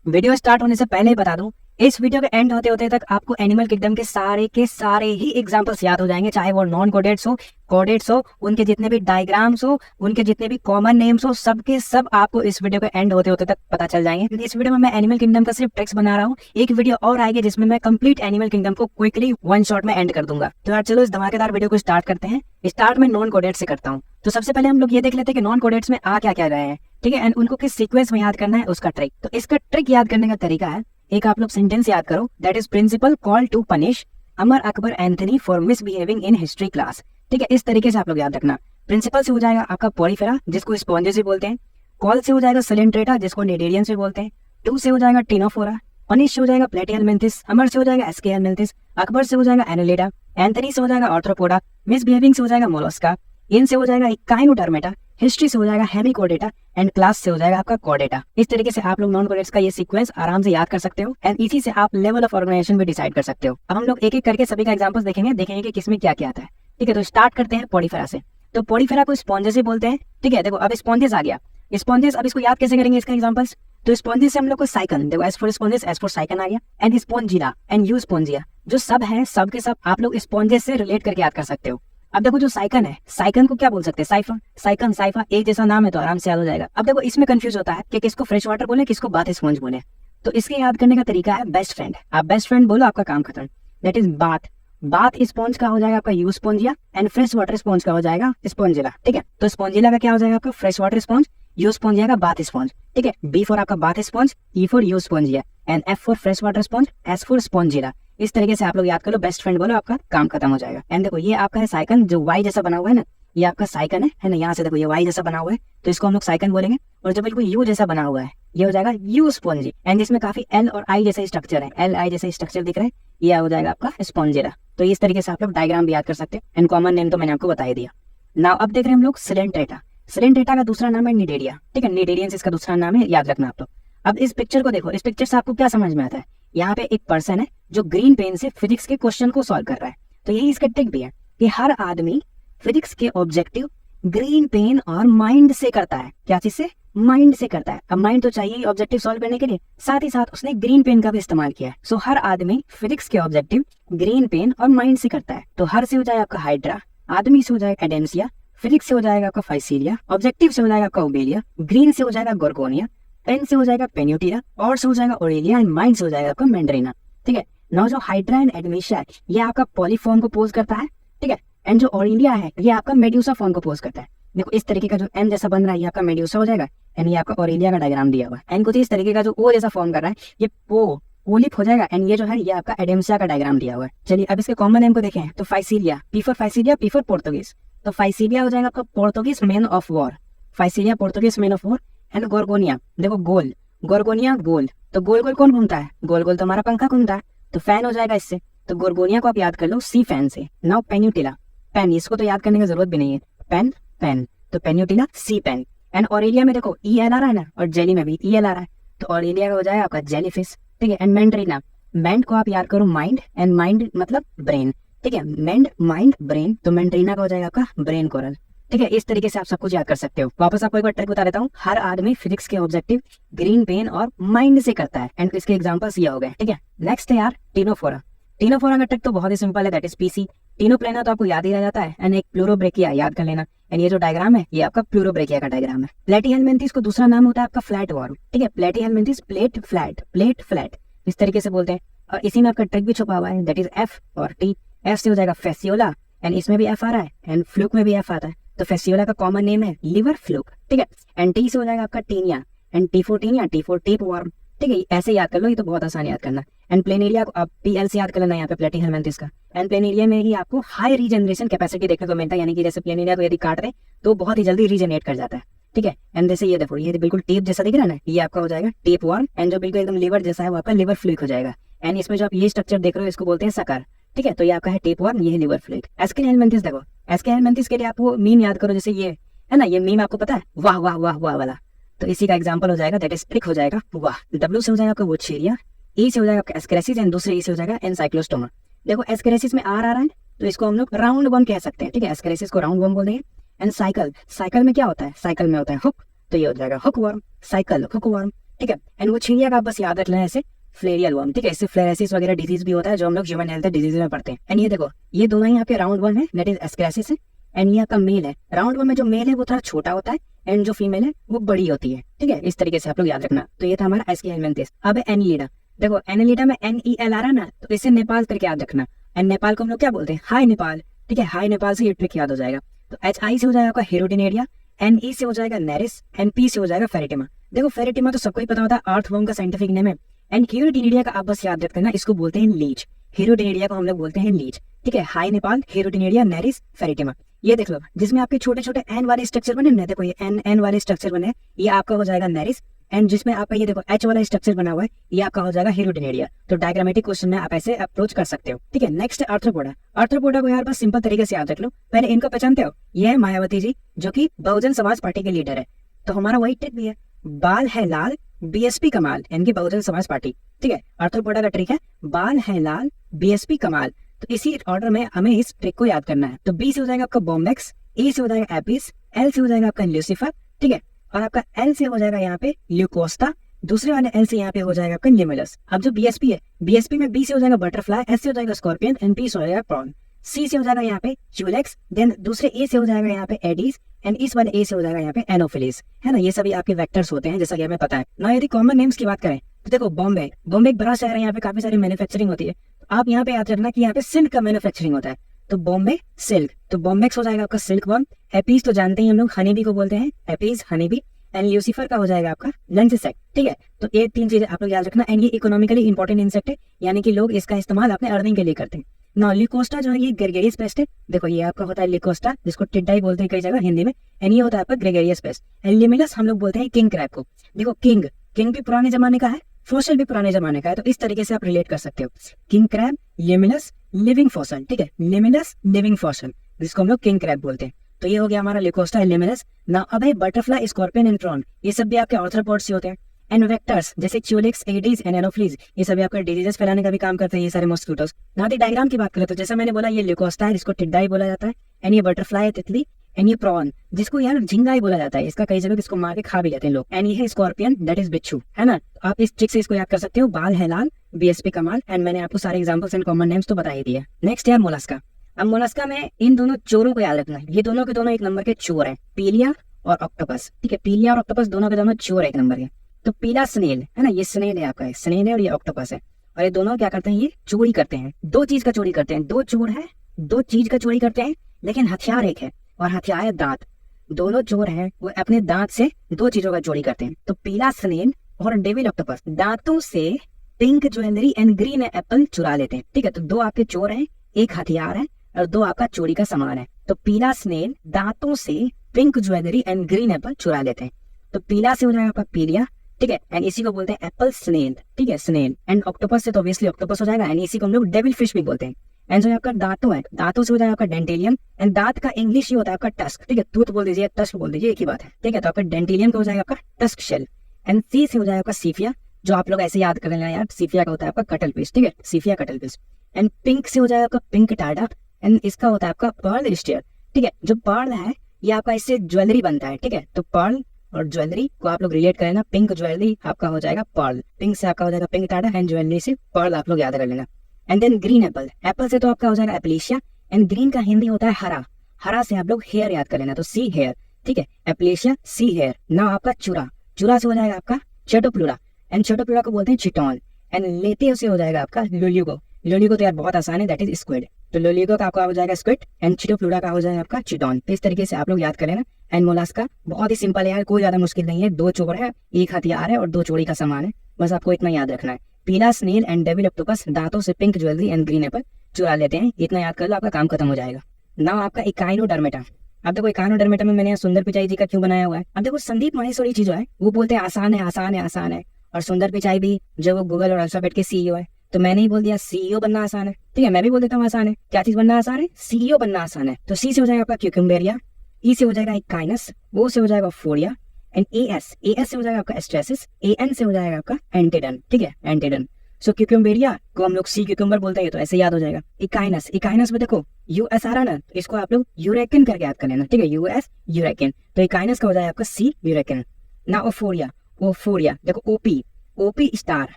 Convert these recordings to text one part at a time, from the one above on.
Video start होने से पहले ही बता दूं, इस वीडियो के एंड होते होते तक आपको एनिमल किंगडम के सारे ही एग्जांपल्स याद हो जाएंगे, चाहे वो नॉन कोडेट्स हो, कोडेट्स हो, उनके जितने भी डायग्राम्स हो, उनके जितने भी कॉमन नेम्स हो, सब के सब आपको इस वीडियो के एंड होते होते तक पता चल जाएंगे। इस वीडियो में मैं एनिमल किंगडम का सिर्फ ट्रिक्स बना रहा हूँ। एक वीडियो और आएगी जिसमें मैं कंप्लीट एनिमल किंगडम को क्विकली वन शॉट में एंड कर दूंगा। तो यार चलो इस धमाकेदार वीडियो को स्टार्ट करते हैं। स्टार्ट में नॉन कोडेट्स से करता हूँ। तो सबसे पहले हम लोग ये देख लेते हैं कि नॉन कोडेट्स में आ क्या क्या रहे हैं, ठीक है, एंड उनको किस सीक्वेंस में याद करना है, उसका ट्रिक। तो इसका ट्रिक याद करने का तरीका है, एक आप लोग सेंटेंस याद करो, that is principal call to punish Amar Akbar Anthony for misbehaving in history class. ठीक है, इस तरीके से आप लोग याद रखना। प्रिंसिपल से हो जाएगा आपका पॉलीफेरा, जिसको स्पॉन्जेस भी बोलते हैं। कॉल से हो जाएगा सिलेंट्रेटा, जिसको निडेरियंस भी बोलते हैं। टू से हो जाएगा टिनोफोरा। पनिश से हो जाएगा प्लेटिहेलमिन्थिस। अमर से हो जाएगा एस्केहेलमिन्थिस। अकबर से हो जाएगा एनोलिडा। एंथनी से हो जाएगा आर्थ्रोपोडा। मिसबिहेविंग से हो जाएगा मोलस्का। इन से हो जाएगा इकाइनोडर्मेटा। हिस्ट्री से हो जाएगा हेमिकोडेटा एंड क्लास से हो जाएगा आपका कोडेटा। इस तरीके से आप लोग नॉन कोडेट्स का ये सीक्वेंस आराम से याद कर सकते हो एंड इसी से आप लेवल ऑफ ऑर्गेनाइजेशन भी डिसाइड कर सकते हो। अब हम लोग एक एक करके सभी का एग्जांपल्स देखेंगे कि किसमें क्या क्या आता है। ठीक है, तो स्टार्ट करते हैं पॉलीफेरा से। तो पॉलीफेरा को स्पॉन्जेस ही बोलते हैं। ठीक है, देखो अब स्पॉन्जेस आ गया। स्पॉन्जेस, अब इसको याद कैसे करेंगे इसका एग्जांपल्स। तो स्पॉन्जेस से हम लोग को साइकन, देखो S for sponges, S for Sycon आ गया, and Spongilla and Euspongia, जो सब है सब के सब आप लोग स्पॉन्जेस से रिलेट करके याद कर सकते हो। अब देखो जो साइकन है, साइकन को क्या बोल सकते हैं, साइफा। साइकन साइफा एक जैसा नाम है तो आराम से याद हो जाएगा। अब देखो इसमें कंफ्यूज होता है कि किसको फ्रेश वाटर बोले, किसको बाथ स्पॉन्ज बोले। तो इसके याद करने का तरीका है बेस्ट फ्रेंड। आप बेस्ट फ्रेंड बोलो, आपका काम खत्म। That is bath. Bath sponge का हो जाएगा आपका you Spongia and fresh water sponge का हो जाएगा स्पॉन्जिला। ठीक है, तो स्पॉन्जिला का क्या हो जाएगा आपका fresh water sponge, you Spongia का बाथ स्पॉन्ज। ठीक है, बी फॉर आपका bath sponge, E for you Spongia and F for fresh water sponge, S for Spongilla. इस तरीके से आप लोग याद करो, बेस्ट फ्रेंड बोलो, आपका काम खत्म हो जाएगा। एंड देखो ये आपका है साइकन, जो वाई जैसा बना हुआ है ना, ये आपका साइकन है ना, यहाँ से देखो ये वाई जैसा बना हुआ है तो इसको हम लोग साइकन बोलेंगे। और जो बिल्कुल यू जैसा बना हुआ है ये हो जाएगा यू स्पॉन्जी, एंड इसमें काफी एल और आई जैसा स्ट्रक्चर है, एल आई जैसा स्ट्रक्चर दिख रहा है, ये हो जाएगा आपका स्पॉन्जिला। तो इस तरीके से आप लोग डायग्राम भी याद कर सकते हैं एंड कॉमन नेम तो मैंने आपको बता ही दिया। नाउ अब देख रहे हैं हम लोग सिलेंट्रेटा। सिलेंट्रेटा का दूसरा नाम है निडेरिया। ठीक है, निडेरियंस इसका दूसरा नाम है, याद रखना आप लोग। अब इस पिक्चर को देखो, इस पिक्चर से आपको क्या समझ में आता है, यहाँ पे एक पर्सन है जो ग्रीन पेन से फिजिक्स के क्वेश्चन को सॉल्व कर रहा है। तो यही इसका ट्रिक भी है कि हर आदमी फिजिक्स के ऑब्जेक्टिव ग्रीन पेन और माइंड से करता है। क्या चीज से, माइंड से करता है। अब माइंड तो चाहिए ऑब्जेक्टिव सॉल्व करने के लिए, साथ ही साथ उसने ग्रीन पेन का भी इस्तेमाल किया है। सो हर आदमी फिजिक्स के ऑब्जेक्टिव ग्रीन पेन और माइंड से करता है। तो हर से हो जाएगा आपका हाइड्रा, आदमी से हो जाएगा एडेंसिया, फिजिक्स से हो जाएगा आपका फाइसीलिया, ऑब्जेक्टिव से हो जाएगा आपका ओबेलिया, ग्रीन से हो जाएगा गोर्गोनिया, पेन से हो जाएगा पेन्यूटिया, और से हो जाएगा ओरेलिया एंड माइंड से हो जाएगा आपका मैंड्रीना। ठीक है, नाउ जो हाइड्रा एंड एडमिशिया है ये आपका पॉलीफॉर्म को पोज करता है। ठीक है, एंड जो ओरेलिया है ये आपका मेड्यूसा फॉर्म को पोज करता है। देखो इस तरीके का जो एम जैसा बन रहा है ये आपका मेड्यूसा हो जाएगा एंड ये आपका ओरेलिया का डायग्राम दिया हुआ है। एंड कुछ इस तरीके का जो ओ जैसा फॉर्म कर रहा है ये पोलिप हो जाएगा एंड ये जो है ये आपका एडेम्सिया का डायग्राम दिया हुआ है। चलिए अब इसके कॉमन नेम को देखें तो Physalia, P for Physalia, P for Portuguese. तो फाइसीलिया हो जाएगा आपका Portuguese man of war, Physalia Portuguese man of war. And Gorgonia, देखो गोल, गोर्गोनिया गोल, तो गोल गोल कौन घूमता है, गोल गोल तो हमारा पंखा घूमता है, तो फैन हो जाएगा इससे। तो गोर्गोनिया को आप याद कर लो सी फैन से। नाउ पेन्यूटिला, पेन, इसको तो याद करने की जरूरत भी नहीं है, पेन पेन, तो पेन्यूटिला सी पेन। एंड ऑरेलिया में देखो ई एल आ रहा है ना, और जेली में भी ई एल आ रहा है, तो ऑरेलिया का हो जाएगा आपका जेलीफिश। ठीक है, एंड मैंड्रीना, मैंड को आप याद करो माइंड, एंड माइंड मतलब ब्रेन। ठीक है, मैंड माइंड ब्रेन, तो मैंड्रीना का हो जाएगा आपका ब्रेन कोरल। ठीक है, इस तरीके से आप सब कुछ याद कर सकते हो। वापस आपको एक बार ट्रिक बता देता हूँ, हर आदमी फिजिक्स के ऑब्जेक्टिव ग्रीन पेन और माइंड से करता है एंड इसके एग्जांपल्स ये हो गए। ठीक है, नेक्स्ट है यार टिनोफोरा। टिनोफोरा का ट्रिक तो बहुत ही सिंपल है, दैट इज पीसी। टिनोप्लेना तो आपको याद ही रह जाता है, एंड एक प्लूरोब्रेकिया याद कर लेना। एंड ये जो डायग्राम है ये आपका प्लूरोब्रेकिया का डायग्राम है। प्लेटिहेलमिन्थिस को दूसरा नाम होता है आपका फ्लैट वॉर्म। ठीक है, प्लेटिहेलमिन्थिस प्लेट फ्लैट, प्लेट फ्लैट, इस तरीके से बोलते हैं। और इसी में आपका ट्रिक भी छुपा हुआ है, दैट इज एफ और टी। एफ से हो जाएगा फेसियोला एंड इसमें भी एफ आ रहा है एंड फ्लूक में भी एफ आता है, तो फेसियोला का कॉमन नेम है लिवर फ्लूक। ठीक है, एंड टी से हो जाएगा आपका Taenia and T for Taenia, T for tapeworm. ठीक है, ऐसे याद कर लो, ये तो बहुत आसान याद करना। एंड प्लेनेरिया को आप पीएल से याद कर लेना यहाँ पे, प्लेटिहेलमिन्थिस का। एंड प्लेनेरिया में ही आपको हाई रीजनरेशन कैपेसिटी देखने को मिलता है, यानी कि जैसे प्लेनेरिया को यदि काट दे तो बहुत ही जल्दी रीजनरेट कर जाता है। ठीक है, एंड जैसे ये देखो ये बिल्कुल टेप जैसा दिख रहा है ना, ये आपका हो जाएगा टेप वॉर्म। एंड जो बिल्कुल एकदम लिवर जैसा है वो आपका लिवर फ्लूक हो जाएगा। एंड इसमें जो आप ये स्ट्रक्चर देख रहे हो इसको बोलते हैं सकर। ठीक है, तो ये आपका है टेप वॉर्म, ये है लिवर फ्लूक। एस्केहेलमिन्थिस देखो, एस्केहेलमिन्थिस के लिए आपको मीम याद करो, जैसे ये है ना, ये मीम आपको पता है, वाह वाह वाह वाह वाला, तो इसी का एग्जांपल हो जाएगा, दैट इज ट्रिक हो जाएगा वाह। डब्ल्यू से हो जाएगा आपका वुडशेरिया, ई से हो जाएगा आपका एस्केरेसिस एंड दूसरे ई से हो जाएगा एनसाइक्लोस्टोमा। देखो एस्केरेसिस में आर आ रहा है तो इसको हम लोग राउंड वर्म कह सकते हैं। ठीक है, एस्केरेसिस को राउंड वर्म बोल देंगे। एंड साइकिल, साइकिल में क्या होता है, साइकिल में होता है हुक, तो ये हो जाएगा hook worm, cycle hook worm. ठीक है। एंड वो चिड़िया का आप बस याद रख लेना ऐसे फ्लेरियल वर्म, ठीक है। इससे फ्लेरेसिस वगैरह डिजीज भी होता है जो हम लोग ह्यूमन हेल्थ डिजीज में पढ़ते हैं। एंड ये देखो ये दोनों यहाँ पे राउंड वर्म है, दैट इज एस्केरेसिस है, एंड यहाँ का मेल है। राउंड वर्म में जो मेल है वो थोड़ा छोटा होता है एंड जो फीमेल है वो बड़ी होती है, ठीक है। इस तरीके से आप लोग याद रखना। तो ये था हमारा एस्केलेंथेस। अब एनिलिडा, देखो एनिलिडा में NEL आ रहा ना, तो इसे नेपाल करके याद रखना। एंड नेपाल को हम लोग क्या बोलते हैं, हाई नेपाल, ठीक है। हाई नेपाल से ये ट्रिक याद हो जाएगा। तो HI से हो जाएगा आपका हेरोडिनेरिया, NE से हो जाएगा नेरिस, NP से हो जाएगा फेरिटिमा। देखो फेरिटिमा तो सबको ही पता होता है, अर्थवर्म का साइंटिफिक नेम है। एंड हेरोडिनेरिया का आप बस याद रखते हैं ना, इसको बोलते हैं लीच। हेरोडिनेरिया को हम लोग बोलते हैं लीच, ठीक है। हाई नेपाल, हेरोडिनेरिया, नेरिस, फेरिटिमा। ये देख लो जिसमें आपके छोटे छोटे एन वाले स्ट्रक्चर बने ना, देखो ये एन वाले स्ट्रक्चर बने, ये आपका हो जाएगा नेरिस। एंड जिसमें आपका ये देखो H वाला स्ट्रक्चर बना हुआ है, ये आपका हो जाएगा हेरोडिनेरिया। तो डायग्रामेटिक क्वेश्चन में आप ऐसे अप्रोच कर सकते हो, ठीक है। Next arthropoda. आर्थ्रोपोडा को यार बस सिंपल तरीके से याद रख लो। पहले इनको पहचानते हो, ये है मायावती जी जो कि बहुजन समाज पार्टी के लीडर है। तो हमारा वही ट्रिक भी है, बाल है लाल BSP कमाल, इनकी बहुजन समाज पार्टी, ठीक है। आर्थ्रोपोडा का ट्रिक है बाल है लाल BSP कमाल। तो इसी ऑर्डर में हमें इस ट्रिक को याद करना है। तो B से हो जाएगा आपका बॉम्बेक्स, E से हो जाएगा एपिस, L से हो जाएगा आपका ल्यूसिफर, ठीक है। और आपका L से हो जाएगा यहाँ पे ल्यूकोस्टा, दूसरे वाले L से यहाँ पे हो जाएगा आपका लिमुलस। अब जो BSP है, BSP में B से हो जाएगा बटरफ्लाई, S से हो जाएगा स्कॉर्पियन, एंड P से हो जाएगा प्रॉन, C से हो जाएगा यहाँ पे च्यूलेक्स, देन दूसरे A से हो जाएगा यहाँ पे एडीज, एंड इस वाले A से हो जाएगा यहाँ पे एनोफिलिस, है ना। ये सभी आपके वेक्टर्स होते हैं जैसा कि हमें पता है ना। यदि कॉमन नेम्स की बात करें तो देखो बॉम्बे, बॉम्बे एक बड़ा शहर है, यहाँ पे काफी सारी मैन्युफैक्चरिंग होती है। तो आप यहाँ पे याद रखना कि यहाँ पे सिल्क का मैन्युफैक्चरिंग होता है, तो बॉम्बे सिल्क। तो बॉम्बेक्स हो जाएगा आपका सिल्क वर्म, एपीज तो जानते ही हम लोग हनी बी को बोलते हैं, APs honey bee, and Lucifer का हो जाएगा आपका लंच इंसेक्ट, ठीक है। तो ये तीन चीजें आप लोग याद रखना। एंड ये इकोनॉमिकली इंपॉर्टेंट इंसेक्ट है, यानी कि लोग इसका इस्तेमाल अपने अर्निंग के लिए करते हैं ना। लिकोस्टा जो है ये ग्रेगेरियस पेस्ट है, देखो ये आपका होता है लिकोस्टा, जिसको टिड्डा ही बोलते हैं कई जगह हिंदी में, एंड ये होता है आपका ग्रेगेरियस पेस्ट। एंड लिमिलस हम लोग बोलते हैं किंग क्रैब को। देखो किंग, किंग भी पुराने जमाने का है, फॉसिल भी पुराने जमाने का है, तो इस तरीके से आप रिलेट कर सकते हो। किंग क्रैब, लिमिलस, लिविंग फॉसिल, ठीक है। लिमिलस लिविंग फॉसिल, जिसको हम लोग किंग क्रैब बोलते हैं। तो ये हो गया हमारा लिकोस्टा, लिमिलस ना। अब है बटरफ्लाई, स्कॉर्पियन एंड प्रॉन, ये सब भी आपके आर्थ्रोपोड्स से होते हैं। एंड वेक्टर्स जैसे च्यूलिक्स, एडीज एंड एनोफ्लीज, ये सभी आपके डिजीजेस फैलाने का भी काम करते हैं, ये सारे मॉस्किटोस। ना डायग्राम की बात करें तो जैसा मैंने बोला ये लिकोस्टा है, जिसको टिड्डा ही बोला जाता है, एंड ये बटरफ्लाई है तितली, एंड ये प्रॉन जिसको यार झींगा ही बोला जाता है, इसका कई जगह इसको मार के खा भी जाते हैं लोग। एंड ये है स्कॉर्पियन, दैट इज बिच्छू, है ना। तो आप इस ट्रिक से इसको याद कर सकते हो, बाल है लाल BSP कमाल। एंड मैंने आपको सारे एग्जांपल्स एंड कॉमन नेम्स तो बता ही दिए। नेक्स्ट है मोलस्का। अब मोलस्का में इन दोनों चोरों को याद रखना है, ये दोनों के दोनों एक नंबर के चोर हैं, पीलिया और ऑक्टोपस, ठीक है। पीलिया और ऑक्टोपस दोनों के दोनों चोर एक नंबर के। तो पीला स्नेल है ना, ये स्नेल है आपका, स्नेल है, और ये ऑक्टोपस है। और ये दोनों क्या करते हैं, ये चोरी करते हैं, दो चीज का चोरी करते हैं। दो चोर है, दो चीज का चोरी करते हैं, लेकिन हथियार एक है, और हथियार है दांत। दोनों चोर हैं वो अपने दांत से दो चीजों का चोरी करते हैं। तो पीला स्नेल और डेविल ऑक्टोपस दांतों से pink jewellery and green Apple चुरा लेते हैं, ठीक है। तो दो आपके चोर हैं, एक हथियार है और दो आपका चोरी का सामान है। तो पीला स्नेल दांतों से pink jewellery and green Apple चुरा लेते हैं। तो पीला से हो जाएगा आपका पीलिया, ठीक है। एंड इसी को बोलते हैं एप्पल स्नेल, ठीक है, स्नेल। एंड ऑक्टोपस से तो ऑब्वियसली ऑक्टोपस हो जाएगा, एंड इसी को हम लोग डेविल फिश भी बोलते हैं। एंड जो आपका दांतों है, दांतों से हो जाएगा आपका डेंटेलियम, एंड दांत का इंग्लिश ये होता है आपका टस्क, ठीक है। टूथ बोल दीजिए, टस्क बोल दीजिए, एक ही बात है, ठीक है। तो आपका डेंटेलियम का हो जाएगा आपका टस्क शेल। एंड सी से हो जाएगा आपका सीफिया, जो आप लोग ऐसे याद कर लेना यार, सीफिया का होता है आपका कटल पीस, ठीक है, सीफिया कटल पीस। एंड पिंक से हो जाएगा आपका पिंक टाडा, एंड इसका होता है आपका पर्ल स्टेयर, ठीक है। जो पर्ल है ये आपका इससे ज्वेलरी बनता है, ठीक है। तो पर्ल और ज्वेलरी को आप लोग रिलेट करें ना, पिंक ज्वेलरी आपका हो जाएगा पर्ल, पिंक से आपका हो जाएगा पिंक टाडा, एंड ज्वेलरी से पर्ल आप लोग याद कर लेना। And then green apple, apple से तो आपका हो जाएगा एप्लेशिया, एंड ग्रीन का हिंदी होता है हरा, हरा से आप लोग हेयर याद कर लेना, तो सी हेयर, ठीक है। एप्लेशिया सी हेयर ना। आपका चूरा, चूरा से हो जाएगा आपका चेटोप्लूरा, एंड चेटोप्लूरा को बोलते हैं चिटॉन। एंड लेते से हो जाएगा आपका लोलिगो, लोलिगो तो यार बहुत आसान है, दैट इज स्क्विड। तो लोलिगो का आपका हो जाएगा स्क्विड, एंड चिटोप्लूरा का हो जाएगा आपका चिटॉन। तो इस तरीके से आप लोग याद कर लेना। एंड मोलास्का बहुत ही सिंपल है यार, कोई ज्यादा मुश्किल नहीं है, दो चोर है, एक हथियार है और दो चोरी का सामान है, बस आपको इतना याद रखना है। पीला स्नेल एंड डेविल ऑक्टोपस दांतों से pink jewellery and green Apple चुरा लेते हैं, इतना याद कर लो, आपका काम खत्म हो जाएगा। नाउ आपका इकाइनोडर्मेटा। अब देखो इकाइनोडर्मेटा में मैंने यहाँ सुंदर पिचाई जी का क्यों बनाया हुआ है। अब देखो संदीप माहेश्वरी जी जो है वो बोलते हैं आसान है, आसान है, आसान है, और सुंदर पिचाई भी जो वो गूगल और अल्फाबेट के CEO है, तो मैंने ही बोल दिया CEO बनना आसान है, ठीक है। मैं भी बोल देता हूँ आसान है, क्या चीज बनना आसान है, CEO बनना आसान है। तो सी से हो जाएगा आपका क्यूकम्बेरिया, ई से हो जाएगा इकाइनस, ओ से हो जाएगा फोरिया, एंड AS से हो जाएगा आपका एस्ट्रेसिस, AN से हो जाएगा आपका एंटेडन, ठीक है, एंटेडन। सो क्यूकम्बेरिया को हम लोग सी क्यूकम्बर बोलते हैं, तो ऐसे याद हो जाएगा। इकाइनस, इकाइनस में देखो US आ रहा ना, तो इसको आप लोग यूरेकिन करके याद कर लेना, ठीक है, US यूरेकिन। तो इकाइनस का हो जाएगा आपका C यूरेकिन ना। ओफोरिया, ओफोरिया। देखो ओपी, ओपी स्टार,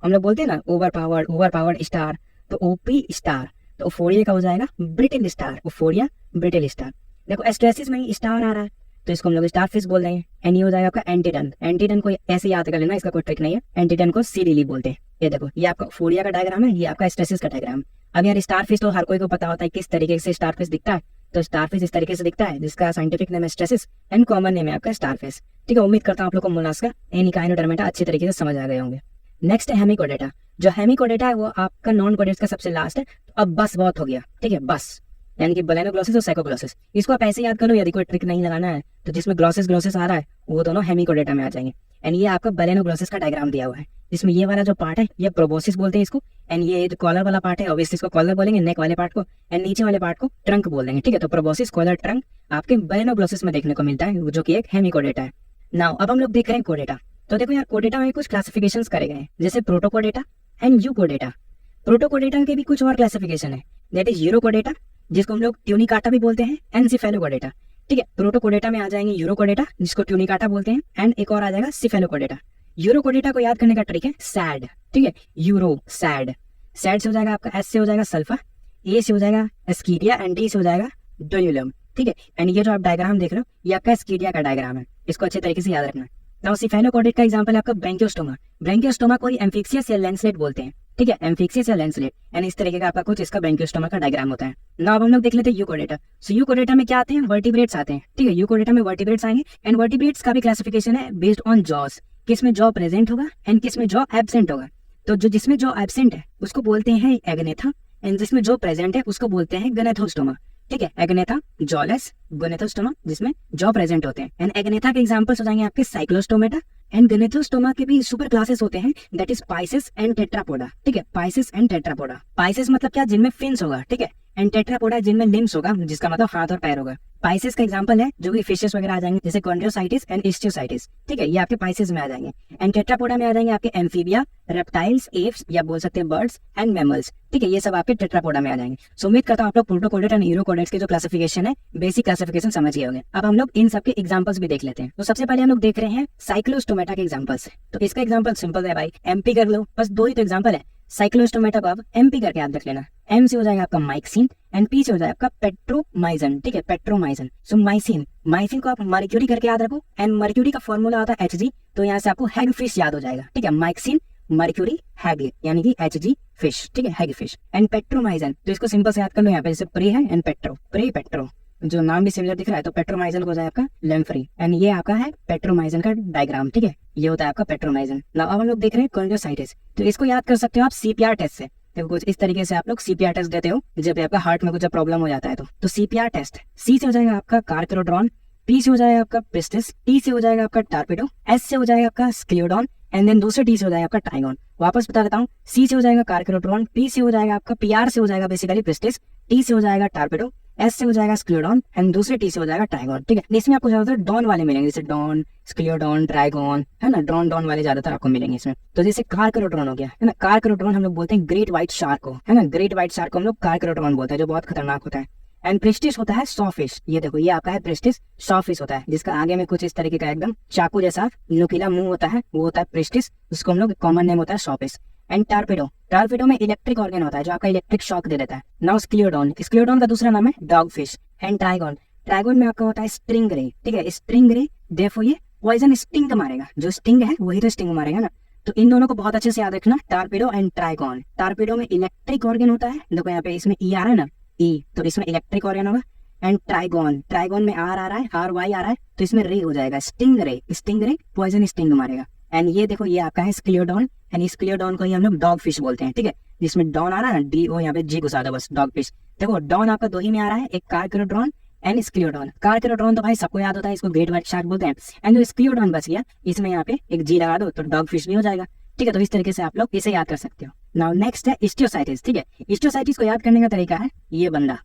हम लोग बोलते हैं ना ओवर पावर्ड स्टार, तो ओपी स्टार। तो ओफोरिया का हो जाएगा ब्रिटिल स्टार, ओफोरिया ब्रिटिल स्टार। देखो एस्ट्रेसिस में ही स्टार आ रहा है तो इसको हम लोग स्टार फिश बोल देंगे। एंड ये हो जाएगा आपका एंटीडन। एंटीडन को ऐसे याद कर लेना, इसका कोई ट्रिक नहीं है। एंटीडन को सी लिली बोलते हैं। ये देखो ये आपका ओफोरिया का डायग्राम है, ये आपका एस्ट्रेसिस का डायग्राम। अब यार स्टार फिश तो हर कोई को पता होता है किस तरीके से स्टार फिश दिखता है। तो स्टार फिश इस तरीके से दिखता है, जिसका साइंटिफिक नेम है स्ट्रेसिस एंड कॉमन नेम है आपका स्टार फिश। ठीक है, उम्मीद करता हूं आप लोग को मोलास्का एंड इकाइनोडर्मेटा अच्छी तरीके से समझ आ गए होंगे। नेक्स्ट है हेमिकोडेटा। जो हेमिकोडेटा है वो आपका नॉन कोडेट्स का सबसे लास्ट है। तो अब बस बहुत हो गया, ठीक है, बस यानी कि बलेनोग्लोसिस और साइकोग्लोसिस। इसको आप ऐसे याद करो, यदि कोई ट्रिक नहीं लगाना है तो जिसमें ग्लोसिस आ रहा है वो दोनों हेमिकोडेटा में आ जाएंगे। एंड ये आपका बलेनोग्लोसिस का डायग्राम दिया हुआ है, जिसमें ये वाला जो पार्ट है ये प्रोबोसिस बोलते हैं इसको। एंड ये जो कॉलर वाला पार्ट है ऑब्वियसली इसको कॉलर बोलेंगे, नेक वाले पार्ट को। एंड नीचे वाले पार्ट को ट्रंक बोल देंगे। ठीक है, तो प्रोबोसिस, कॉलर, ट्रंक आपके बलेनोग्लोसिस में देखने को मिलता है, जो कि एक हेमिकोडेटा है। नाउ अब हम लोग देख रहे हैं कोडेटा। तो देखो यार कोडेटा में कुछ क्लासिफिकेशन करे गए हैं, जैसे प्रोटोकोडेटा एंड यूकोडेटा। प्रोटोकोडेटा के भी कुछ और क्लासिफिकेशन है, दैट इज यूरोकोडेटा, जिसको हम लोग ट्यूनिकाटा भी बोलते हैं, एंड सिफेलोकोडेटा। ठीक है, प्रोटोकोडेटा में आ जाएंगे यूरोकोडेटा, जिसको ट्यूनिकाटा बोलते हैं, एंड एक और आ जाएगा सिफेलोकोडेटा। यूरोकोडेटा को याद करने का ट्रिक है सैड। ठीक है, यूरो सैड, सैड से हो जाएगा आपका, एस से हो जाएगा सल्फा, ए से हो जाएगा एस्कीडिया, एंड डी से हो जाएगा डोन्यूलम। ठीक है, एंड ये जो आप डायग्राम देख रहे हो ये आपका एस्कीडिया का डायग्राम है, इसको अच्छे तरीके से याद रखना है। नाउ सिफेलोकोडेट का एग्जांपल है आपका ब्रैंकियोस्टोमा। ब्रैंकियोस्टोमा को ही एम्फिक्सियस या लेंसलेट बोलते हैं। ठीक है, एम्फिक्सियस या लेंसलेट, यानी इस तरीके का आपका कुछ इसका ब्रैंकियोस्टोमा का डायग्राम होता है। नाउ अब हम लोग देख लेते हैं यूकोडेटा। सो यूकोडेटा में क्या आते हैं, वर्टिब्रेट्स आते हैं। ठीक है, यूकोडेटा में वर्टिब्रेट्स आएंगे, एंड वर्टिब्रेट्स का भी क्लासिफिकेशन है बेस्ड ऑन जॉस, किसमें जॉ प्रेजेंट होगा एंड किसमें जॉ एब्सेंट होगा। तो जो जिसमें जॉ एब्सेंट है उसको बोलते हैं एग्नेथा, एंड जिसमें जॉ प्रेजेंट है उसको बोलते हैं गनेथोस्टोमा। ठीक है, एग्नेथा, जॉलेस, गनेथोस्टोमा जिसमें जॉ प्रेजेंट होते हैं। एंड एग्नेथा के एग्जांपल्स हो जाएंगे आपके साइक्लोस्टोमेटा, एंड गनेथोस्टोमा के भी सुपर क्लासेस होते हैं, that is Pisces and Tetrapoda. ठीक है, पाइसेस एंड टेट्रापोडा। पाइसेस मतलब क्या, जिनमें फिन्स होगा। ठीक है, एंड टेट्रापोडा जिनमें लिम्स होगा, जिसका मतलब हाथ और पैर होगा। पाइसेस का एग्जांपल है जो कि फिशेस वगैरह आ जाएंगे, जैसे कॉन्ड्रोसाइटिस एंड इस्टियोसाइटिस। ठीक है, ये आपके पाइसेस में आ जाएंगे। एंड टेट्रापोडा में आ जाएंगे आपके एम्फीबिया, रेप्टाइल्स, एप्स या बोल सकते हैं बर्ड्स एंड मैमल्स। ठीक है, ये सब आपके टेट्रापोडा में आ जाएंगे। सो उम्मीद करता हूं आप लोग प्रोटोकोडेट एंड यूरोकोडेट्स के जो क्लासिफिकेशन है, बेसिक क्लासिफिकेशन समझ गए होंगे। अब हम लोग इन सब के एग्जांपल्स भी देख लेते हैं। तो सबसे पहले हम लोग देख रहे हैं साइक्लोस्टोमेटा के एग्जांपल्स। तो इसका एग्जांपल सिंपल है भाई, एमपी कर लो, बस दो ही तो एग्जांपल है। साइक्लोस्टोमेटा को आप एमपी करके याद रख लेना। एम से हो जाएगा आपका माइक्सिन, एंड पी से हो जाएगा आपका पेट्रोमाइजन। ठीक है, पेट्रोमाइजन। सो माइसिन, माइसिन को आप मर्क्यूरी करके याद रखो, एंड मर्क्यूरी का फॉर्मूला होता है Hg, तो यहाँ से आपको हैग फिश याद हो जाएगा। ठीक है, माइक्सिन, मर्क्यूरी, हैग, यानी कि Hg फिश। ठीक है, हैग फिश। एंड पेट्रोमाइजन, तो इसको सिंपल से याद कर लो, यहाँ पे जैसे प्रे है एंड पेट्रो, प्रे पेट्रो, जो नाम भी सिमिलर दिख रहा है, तो पेट्रोमाइजन को हो जाएगा आपका लेम्फ्री, एंड ये आपका है पेट्रोमाइजन का डायग्राम। ठीक है, ये होता है आपका पेट्रोमाइजन। अब हम लोग देख रहे हैं कॉन्ड्रोसाइटिस, तो इसको याद कर सकते हो आप सीपीआर टेस्ट से। देखो कुछ इस तरीके से आप लोग सीपीआर टेस्ट देते हो जब आपका हार्ट में कुछ प्रॉब्लम हो जाता है। तो सीपीआर टेस्ट, सी से हो जाएगा आपका कार्क्रोड्रॉन, पी से हो जाएगा आपका पिस्टिस, टी से हो जाएगा आपका टार्पेडो, एस से हो जाएगा आपका स्क्लियोडॉन, एंड देन दूसरे टी से हो जाएगा आपका ट्राइगॉन। वापस बता देता हूँ, सी से हो जाएगा कार्क्रोड्रॉन, पी से हो जाएगा आपका, पीआर से हो जाएगा बेसिकली पिस्टिस, टी से हो जाएगा टार्पेडो, एस से हो जाएगा स्क्लियोडॉन, एंड दूसरे टी से हो जाएगा ट्राइगॉन। ठीक है, इसमें आपको ज्यादातर डॉन वाले मिलेंगे, जैसे डॉन, स्क्लियोडॉन, ट्राइगॉन, है ना, डॉन वाले ज्यादातर आपको मिलेंगे इसमें। तो जैसे कार्क्रोड्रॉन हो गया, है ना, कार्क्रोड्रॉन हम लोग बोलते हैं ग्रेट व्हाइट शार्क को, है ना, ग्रेट व्हाइट शार्क को हम लोग कार्क्रोड्रॉन बोलते हैं, जो बहुत खतरनाक होता है। एंड प्रेस्टिस होता है सॉफिश, ये देखो ये आपका है प्रेस्टिस सॉफिश होता है, जिसका आगे में कुछ इस तरीके का एकदम चाकू जैसा नुकीला मुंह होता है, वो होता है प्रेस्टिस, उसको हम लोग कॉमन नेम होता है सॉफिश। एंड टार्पेडो, टार्पेडो में इलेक्ट्रिक ऑर्गन होता है जो आपका इलेक्ट्रिक शॉक दे देता है। नाउ स्क्लियोडॉन, स्क्लियोडॉन का दूसरा नाम है dog fish. And trigon, trigon में आपका होता है स्ट्रिंग रे। ठीक है, स्ट्रिंग रे, देखो ये पॉइजन स्टिंग मारेगा, जो स्टिंग है वही तो स्टिंग मारेगा ना। तो इन दोनों को बहुत अच्छे से याद रखना, टार्पेडो एंड ट्राइगॉन। टार्पेडो में इलेक्ट्रिक ऑर्गन होता है, देखो यहाँ पे इसमें ई आ रहा है ना, ई, तो इसमें इलेक्ट्रिक ऑर्गन होगा। एंड ट्राइगॉन, ट्राइगॉन में आर आ रहा है, आर वाई आ रहा है, तो इसमें रे हो जाएगा, स्टिंग रे पॉइजन स्टिंग मारेगा। एंड ये देखो ये आपका है स्क्लियोडॉन, एंड स्क्लियोडॉन को ही हम लोग डॉग फिश बोलते हैं। ठीक है, जिसमें डॉन आ रहा है ना, डी ओ यहाँ पे जी घुसा दो बस, डॉग फिश। देखो डॉन आपका दो ही में आ रहा है, एक कार्क्रोड्रॉन एंड स्क्लियोडॉन। कार्क्रोड्रॉन तो भाई सबको याद होता है, इसको ग्रेट व्हाइट शार्क बोलते हैं। एंड जो स्क्लियोडॉन बच गया, इसमें यहाँ पे एक जी लगा दो तो डॉग फिश भी हो जाएगा। ठीक है, तो इस तरीके से आप लोग इसे याद कर सकते हो। नाउ नेक्स्ट है इस्टियोसाइटिस। ठीक है, इस्टियोसाइटिस को याद करने का तरीका है, ये बंदा,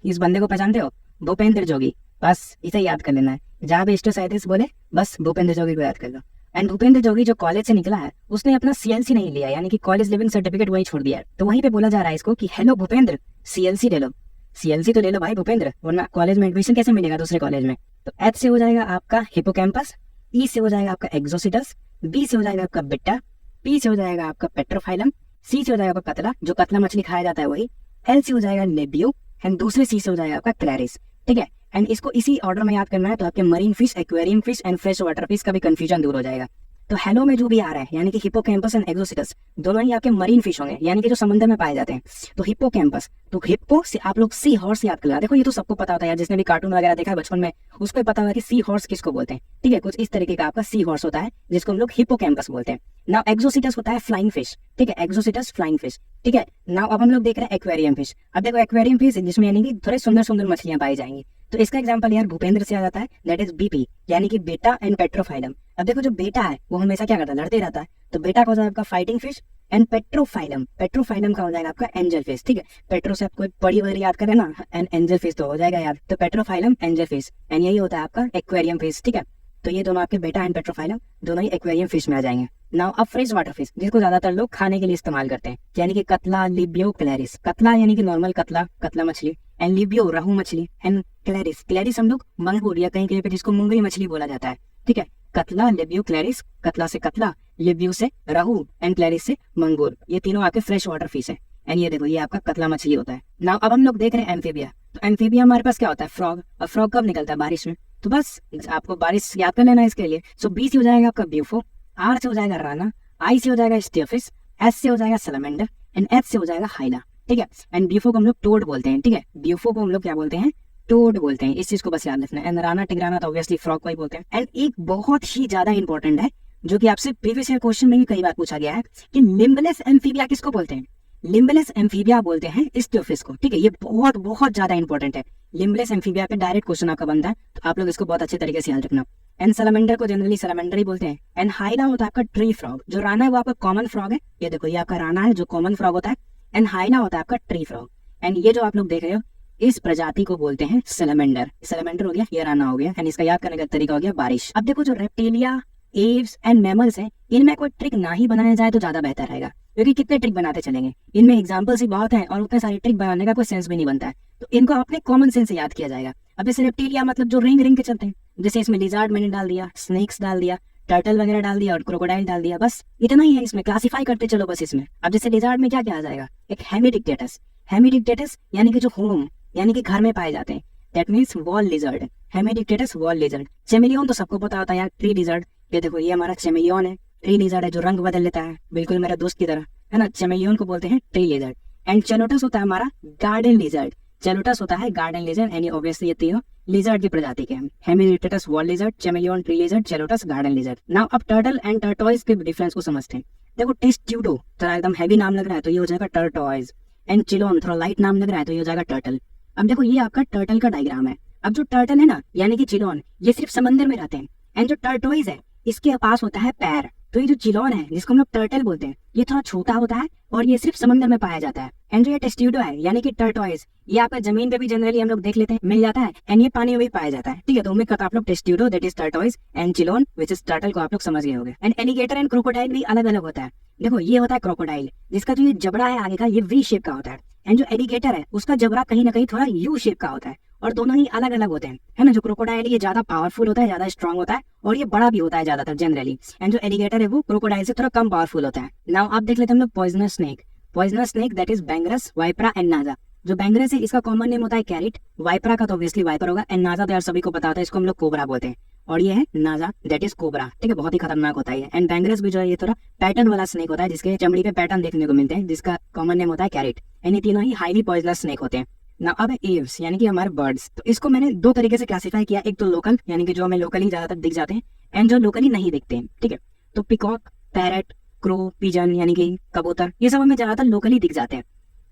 इस बंदे को पहचानते हो, भूपेंद्र जोगी, बस इसे याद कर लेना है। जहाँ भी इस्टियोसाइटिस बोले बस भूपेंद्र जोगी को याद कर लो। एंड भूपेंद्र जोगी जो कॉलेज से निकला है, उसने अपना सीएलसी नहीं लिया, यानी कि कॉलेज लिविंग सर्टिफिकेट वही छोड़ दिया है। तो वहीं पे बोला जा रहा है इसको कि हेलो भूपेंद्र, सीएलसी ले लो, सीएलसी तो ले लो भाई भूपेंद्र, वरना कॉलेज में एडमिशन कैसे मिलेगा दूसरे कॉलेज में। तो एच से हो जाएगा आपका हिपोकैम्पस, ई से हो जाएगा आपका एक्सोसिटस, बी से हो जाएगा आपका बिट्टा, पी से हो जाएगा आपका पेट्रोफाइलम, सी से हो जाएगा आपका कतला, जो कतला मछली खाया जाता है वही, एल से हो जाएगा लेबियो, एंड दूसरे सी से हो जाएगा आपका क्लैरिस। ठीक है, एंड इसको इसी ऑर्डर में याद करना है, तो आपके marine fish, aquarium fish and fresh water fish का भी कंफ्यूजन दूर हो जाएगा। तो हेलो में जो भी आ रहा है यानी कि हिप्पोकैम्पस एंड एक्सोसिटस दोनों ही आपके मरीन फिश होंगे, यानी कि जो समुद्र में पाए जाते हैं। तो हिप्पोकैम्पस, तो हिप्पो से आप लोग सी हॉर्स याद कर लेना। देखो ये तो सबको पता होता है यार, जिसने भी कार्टून वगैरह देखा है बचपन में उसको पता होगा कि सी हॉर्स किसको बोलते हैं। ठीक है, कुछ इस तरीके का आपका सी हॉर्स होता है जिसको हम लोग हिप्पोकैम्पस बोलते हैं। नाउ एक्सोसिटस होता है फ्लाइंग फिश। ठीक है, एक्सोसिटस फ्लाइंग फिश। ठीक है, नाउ अब हम लोग देख रहे हैं एक्वेरियम फिश। अब देखो एक्वेरियम फिश जिसमें यानी कि थोड़े सुंदर सुंदर मछलियां पाई जाएंगी। तो इसका एग्जांपल यार भूपेंद्र से आ जाता है, दैट इज बीपी यानी कि बेटा एंड पेट्रोफाइलम। अब देखो जो बेटा है वो हमेशा क्या करता है, लड़ते रहता है। तो बेटा का हो जाएगा आपका fighting fish, and Pterophyllum, Pterophyllum का हो जाएगा आपका एंजल फिश। ठीक है, पेट्रो से आपको बड़ी वगैरह याद करें ना, एंड एंजल फिश तो हो जाएगा याद। तो पेट्रोफाइलम, एंजल फिश, एंड यही होता है आपका एक्वेरियम फिश। ठीक है, तो ये दोनों आपके बेटा एंड पेट्रोफाइलम दोनों ही एक्वेरियम फिश में आ जाएंगे। नाउ अब फ्रेश वाटर फिश जिसको ज्यादातर लोग खाने के लिए इस्तेमाल करते हैं, यानी कि कतला, लिबियो, क्लैरिस। कतला यानी कि नॉर्मल कतला, कतला मछली, एंड लिबियो रहू मछली, एंड क्लैरिस, क्लैरिस हम लोग मंगूर या कहीं कहीं पे जिसको मुंगरी मछली बोला जाता है। ठीक है, कतला, लिबियो, क्लैरिस, कतला से कतला, लिबियो से रहू एंड क्लैरिस से मंगूर, ये तीनों आपके फ्रेश वाटर फिश है। एंड ये देखो ये आपका कतला मछली होता है। नाउ अब हम लोग देख रहे हैं एम्फीबिया। तो एम्फीबिया हमारे पास क्या होता है, फ्रॉग। और फ्रॉग कब निकलता है, बारिश में। तो बस आपको बारिश याद कर लेना इसके लिए। सो बी से हो जाएगा आपका ब्यूफो, आर से हो जाएगा राना, आई से हो जाएगा स्टीयरफिश, एस से हो जाएगा सैलमेंडर, एंड एच से हो जाएगा हाइला। ठीक है, एंड ब्यूफो को हम लोग टोड बोलते हैं। ठीक है, ब्यूफो को हम लोग क्या बोलते हैं, टोड बोलते हैं। इस चीज को बस याद रखना है। एंड राना टिग्राना तो ऑब्वियसली फ्रॉग को ही बोलते हैं। एंड एक बहुत ही ज्यादा इंपॉर्टेंट है जो कि आपसे प्रीवियस ईयर क्वेश्चन में भी कई बार पूछा गया है कि लिम्बलेस एम्फीबिया किसको बोलते हैं। लिम्बलेस एम्फीबिया बोलते हैं स्टीयरफिश को। ठीक है, ये बहुत बहुत ज्यादा इंपॉर्टेंट है। लिम्बलेस एम्फीबिया पे डायरेक्ट क्वेश्चन आपका बनता है, तो आप लोग इसको बहुत अच्छे तरीके से याद रखना। एंड सैलमेंडर को जनरली सैलमेंडर ही बोलते हैं। एंड हाइला होता है आपका ट्री फ्रॉग। जो राना है वो आपका कॉमन फ्रॉग है, ये देखो ये आपका राना है जो कॉमन फ्रॉग होता है, एंड हाइला होता है आपका ट्री फ्रॉग। एंड ये जो आप लोग देख रहे हो इस प्रजाति को बोलते हैं सैलमेंडर। सैलमेंडर हो गया, ये राना हो गया, एंड इसका याद करने का तरीका हो गया बारिश। अब देखो जो रेप्टिलिया, एव्स एंड मैमल्स हैं, इनमें कोई ट्रिक ना ही बनाया जाए तो ज्यादा बेहतर रहेगा, क्योंकि कितने ट्रिक बनाते चलेंगे, इनमें एग्जांपल्स ही बहुत हैं और उतने सारे ट्रिक बनाने का कोई सेंस भी नहीं बनता है। तो इनको अपने कॉमन सेंस से याद किया जाएगा। अब जैसे रेप्टिलिया मतलब जो रिंग रिंग के चलते हैं, जैसे इसमें लिजार्ड मैंने डाल दिया, स्नेक्स डाल दिया, टर्टल वगैरह डाल दिया और क्रोकोडाइल डाल दिया, बस इतना ही है इसमें। क्लासिफाई करते चलो बस इसमें। अब जैसे लिजार्ड में क्या क्या आ जाएगा, एक हेमिडिक्टेटस। हेमिडिक्टेटस यानी कि जो होम यानी कि घर में पाए जाते हैं, that means wall lizard. Hemidactylus wall lizard. Chameleon तो सबको पता होता है यार, ट्री लिजर्ड। ये देखो ये हमारा चेमिलियन है, ट्री लिजर्ड है जो रंग बदल लेता है, बिल्कुल मेरा दोस्त की तरह है ना। चेमिलियन को बोलते हैं ट्री लिजर्ड। एंड चेलोटस होता है हमारा गार्डन लिजर्ड। चेलोटस होता है गार्डन लिजर्ड, एंड ऑब्वियसली ये तीनों लिजर्ड की प्रजाति के हैं। Hemidactylus wall lizard, chameleon tree lizard, Calotes garden lizard. Now अब टर्टल एंड टर्टोइज के डिफरेंस को समझते हैं। देखो टेस्ट्यूडो थोड़ा एकदम हैवी नाम लग रहा है तो ये हो जाएगा टर्टोइज, एंड चिलोन थोड़ा लाइट नाम लग रहा है तो ये हो जाएगा टर्टल। अब देखो ये आपका टर्टल का डायग्राम है। अब जो टर्टल है ना यानी कि चिलोन, ये सिर्फ समंदर में रहते हैं, एंड जो टर्टोइज है इसके पास होता है पैर। तो ये जो चिलोन है जिसको हम लोग टर्टल बोलते हैं, ये थोड़ा छोटा होता है और ये सिर्फ समंदर में पाया जाता है। एंड जो ये टेस्ट्यूडो है यानी कि टर्टोइज, ये आपका जमीन पे भी जनरली हम लोग देख लेते हैं, मिल जाता है, एंड ये पानी में भी पाया जाता है। ठीक है, तो उम्मीद करता आप लोग testudo that is tortoise and चिलोन which is turtle को आप लोग समझ गए होंगे। एंड एलिगेटर एंड क्रोकोडाइल भी अलग अलग होता है। देखो ये होता है क्रोकोडाइल, जिसका जो ये जबड़ा है आगे का ये वी शेप का होता है, एंड जो एलिगेटर है उसका जबड़ा कहीं ना कहीं थोड़ा यू शेप का होता है, और दोनों ही अलग अलग होते हैं, है ना। जो क्रोकोडाइल ये ज्यादा पावरफुल होता है, ज्यादा स्ट्रांग होता है, और ये बड़ा भी होता है ज्यादातर जनरली। एंड जो एलिगेटर है वो क्रोकोडाइल से थोड़ा कम पावरफुल होता है। नाउ आप देख लेते हैं हम लोग poisonous snake. Poisonous snake that is Bungarus, Vipera and Naja. जो बैंगरस है इसका कॉमन नेम होता है कैरिट, वाइपरा का तो ऑब्वियसली वाइपर होगा, एंड नाजा तो यार सभी को पता होता है, इसको हम लोग कोबरा बोलते हैं, और ये है नाजा दैट इज कोबरा। ठीक है, बहुत ही खतरनाक होता है। एंड बैंगरस भी जो है ये थोड़ा पैटर्न वाला स्नेक होता है, जिसके चमड़ी पे पैटर्न देखने को मिलते हैं, जिसका कॉमन नेम होता है कैरिट। एंड ये तीनों ही हाईली पॉइजनस स्नेक होते हैं। ना अब एव्स यानी कि हमारे बर्ड्स, तो इसको मैंने दो तरीके से क्लासिफाई किया। एक तो लोकल यानी कि जो हमें लोकली ज्यादातर दिख जाते हैं, एंड जो लोकली नहीं दिखते हैं। ठीक है, तो पिकॉक, पैरट, क्रो, पिजन यानी कि कबूतर, ये सब हमें ज्यादातर लोकली दिख जाते हैं।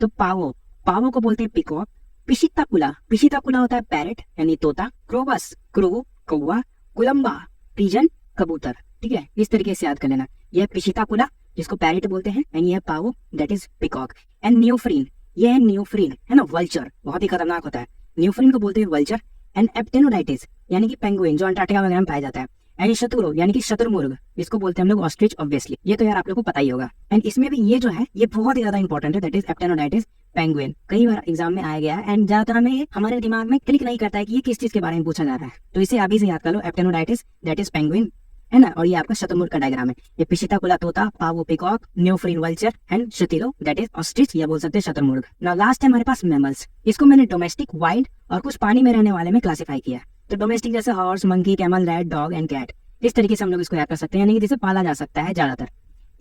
तो पावो, पावो को बोलते हैं पिकॉक। पिशिताकुला, पिशिताकुला होता है पैरट यानी तोता। क्रोबस, क्रो कौवा। कुलम्बा, पिजन कबूतर। ठीक है, इस तरीके से याद कर लेना। यह पिशिताकुला जिसको पैरट बोलते हैं, एंड यह पावो दैट इज पिकॉक। एंड नियोफ्रीन, ये है नियोफ्रीन, है ना, वल्चर, बहुत ही खतरनाक होता है। नियोफ्रीन को बोलते हैं वल्चर। एंड एप्टेनोडाइटिस यानी कि पेंगुइन जो अंटार्कटिका वगैरह में पाया जाता है। एंड शतुरो यानी कि शतुरमुर्ग, जिसको बोलते हैं हम लोग ऑस्ट्रिच ऑब्वियसली, ये तो यार आप लोगों को पता ही होगा। एंड इसमें भी ये जो है ये बहुत ही ज्यादा इंपॉर्टेंट है, दैट इज एप्टेनोडाइटिस पेंगुइन। कई बार एग्जाम में आया गया है, एंड ज्यादातर हमें हमारे दिमाग में क्लिक नहीं करता है कि ये किस चीज के बारे में पूछा जा रहा है, तो इसे अभी से याद कर लो। एप्टेनोडाइटिस दैट इज पेंगुइन। है ना। और ये आपका शतुरमुर्ग का डायग्राम है। ये पिशिताकुला तोता, Pavo peacock, Neophron vulture and Struthio that is ostrich, या बोल सकते हैं शतुरमुर्ग। नाउ लास्ट है हमारे पास मैमल्स। इसको मैंने डोमेस्टिक, वाइल्ड और कुछ पानी में रहने वाले में क्लासिफाई किया। तो डोमेस्टिक जैसे horse, monkey, camel, rat, dog and cat, इस तरीके से हम लोग इसको याद कर सकते हैं, यानी कि जिसे पाला जा सकता है ज्यादातर।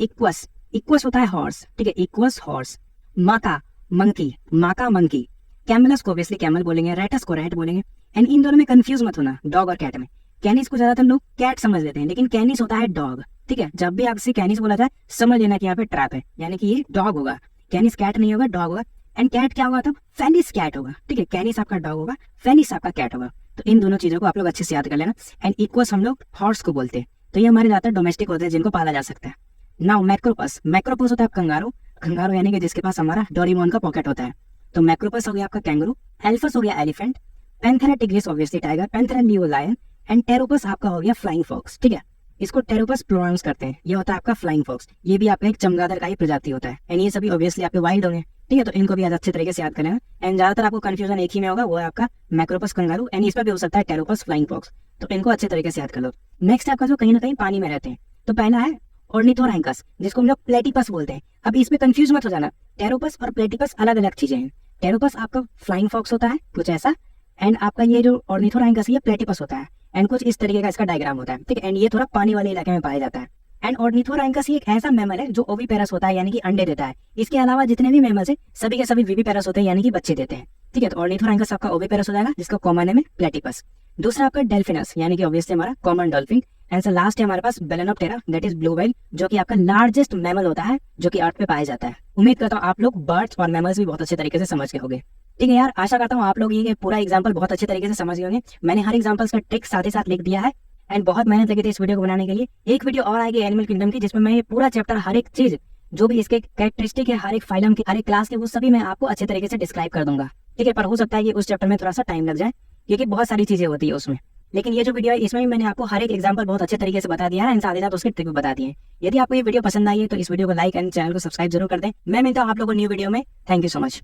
इक्वस, इक्वस होता है हॉर्स, ठीक है, इक्वस हॉर्स। माका मंकी, माका मंकी। कैमलस को ऑब्वियसली कैमल बोलेंगे, रैटस को रैट बोलेंगे। एंड इन दोनों में कंफ्यूज मत होना डॉग और कैट में। कैनिस को ज्यादातर लोग कैट समझ लेते हैं, लेकिन कैनिस होता है डॉग, ठीक है। जब भी आपसे कैनिस बोला जाए समझ लेना कि यहाँ पे ट्रैप है, यानी कि ये डॉग होगा। कैनिस कैट नहीं होगा, डॉग होगा। एंड कैट क्या होगा तब? फेनिस कैट होगा, ठीक है। कैनिस आपका डॉग होगा, फेनिस आपका कैट होगा। तो इन दोनों चीजों को आप लोग अच्छे से याद कर लेना। एंड इक्वस हम लोग हॉर्स को बोलते हैं। तो ये हमारे ज्यादातर डोमेस्टिक होते हैं जिनको पाला जा सकता है। नाउ मैक्रोपस, मैक्रोपस होता है कंगारू, कंगारू यानी कि जिसके पास हमारा डोरेमोन का पॉकेट होता है। तो मैक्रोपस हो गया आपका कैंगरू, एल्फस हो गया elephant, Panthera tigris obviously tiger, Panthera leo lion and Pteropus आपका हो गया फ्लाइंग फॉक्स, ठीक है। इसको टेरोपस प्रोनाउंस करते हैं। ये होता है आपका फ्लाइंग फॉक्स। ये भी आपका एक चमगादड़ का ही प्रजाति होता है। एंड ये सभी ऑब्वियसली आपके वाइल्ड होंगे, ठीक है। तो इनको भी अच्छे तरीके से याद करना है। एंड ज्यादातर आपको कंफ्यूजन एक ही में होगा, वो है आपका मैक्रोपस कंगारू, एंड इसमें भी हो सकता है टेरोपस फ्लाइंग फॉक्स। तो इनको अच्छे तरीके से याद कर लो। नेक्स्ट आपका जो कहीं ना कहीं पानी में रहते हैं, तो पहला है ऑर्निथोरैंकस, जिसको हम लोग प्लेटिपस बोलते हैं। अब इसमें कंफ्यूज मत हो जाना, टेरोपस और प्लेटिपस अलग अलग चीजें हैं। टेरोपस आपका फ्लाइंग फॉक्स होता है कुछ ऐसा, एंड आपका ये जो ऑर्निथोरैंकस है ये प्लेटिपस होता है। एंड कुछ इस तरीके का इसका डायग्राम होता है, ठीक है। एंड ये थोड़ा पानी वाले इलाके में पाया जाता है। एंड ऑर्निथोरैंकस ये एक ऐसा मैमल है जो ओविपेरस होता है, यानी कि अंडे देता है। इसके अलावा जितने भी मैमल्स है सभी के सभी विविपेरस होते हैं, यानी कि बच्चे देते हैं, ठीक है। तो ऑर्निथोरैंकस आपका ओविपेरस हो जाएगा, जिसका कॉमन नेम है प्लेटिपस। दूसरा आपका डेल्फिनस, यानी कि ऑब्वियसली हमारा कॉमन डॉल्फिन। एंड लास्ट है हमारे पास Balaenoptera, that is blue whale, जो कि आपका लार्जेस्ट मैमल होता है जो कि अर्थ पे पाया जाता है। उम्मीद करता हूँ आप लोग बर्ड्स और मैमल्स भी बहुत अच्छे तरीके से समझ गए होंगे, ठीक है यार। आशा करता हूँ आप लोग ये पूरा एग्जांपल बहुत अच्छे तरीके से समझ गए होंगे। मैंने हर एग्जांपल्स का ट्रिक साथ ही साथ लिख दिया है। एंड बहुत मेहनत लगी थी इस वीडियो को बनाने के लिए। एक वीडियो और आएगी एनिमल किंगडम की, जिसमें मैं ये पूरा चैप्टर, हर एक चीज जो भी इसके कैरेक्टरिस्टिक है, हर एक फाइलम की, हर एक क्लास के, वो सभी मैं आपको अच्छे तरीके से डिस्क्राइब कर दूंगा, ठीक है। पर हो सकता है कि उस चैप्टर में थोड़ा सा टाइम लग जाए, क्योंकि बहुत सारी चीजें होती है उसमें। लेकिन ये जो वीडियो है इसमें भी मैंने आपको हर एक एग्जांपल बहुत अच्छे तरीके से बता दिया है, एंड साथ ही साथ उसके ट्रिक भी बता दिए हैं। यदि आपको ये वीडियो पसंद आई है तो इस वीडियो को लाइक एंड चैनल को सब्सक्राइब जरूर कर दें। मैं मिलता हूँ आप लोगों को न्यू वीडियो में। Thank you so much.